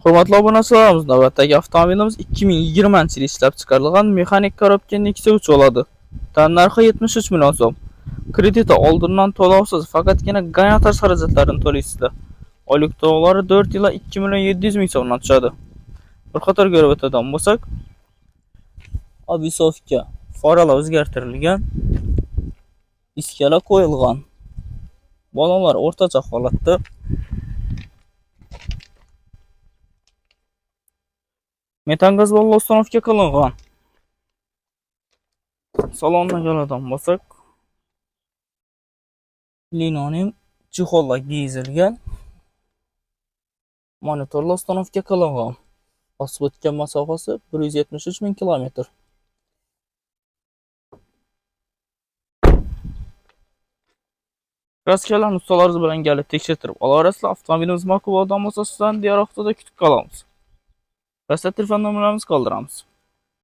Hurmatli obunachilarimiz, navbatdagi avtomobilimiz 2020-yil ishlab chiqarilgan mexanik korobka Nexia 3 bo'ladi. Tannarxi 73 million so'm. Krediti oldindan to'lovsiz, faqatgina Ganatar xarajatlarini to'laysizlar. Oylik to'lovlari 4 yil 2 million 700 ming so'mdan tushadi. Bir qator ko'rib o'tadigan bo'lsak, obisovka foralar o'zgartirilgan, iskala qo'yilgan. Ballonlar o'rtacha holatda. Metan gaz balon uстановка qilingan. Salonga keladigan bo'lsak, linoleum chexollar kiyizilgan. Monitorlar uстановка qilingan. Bosib o'tgan masofasi 173 ming kilometr. Kraskalarni ustalarimiz bilan kelib tekshirtirib olarasizlar. Avtomobilimiz ma'qul bo'lgan bo'lsa, sizlarni diyor vaqtida kutib qolamiz. Pastda telefon nomerlarimizni qoldiramiz.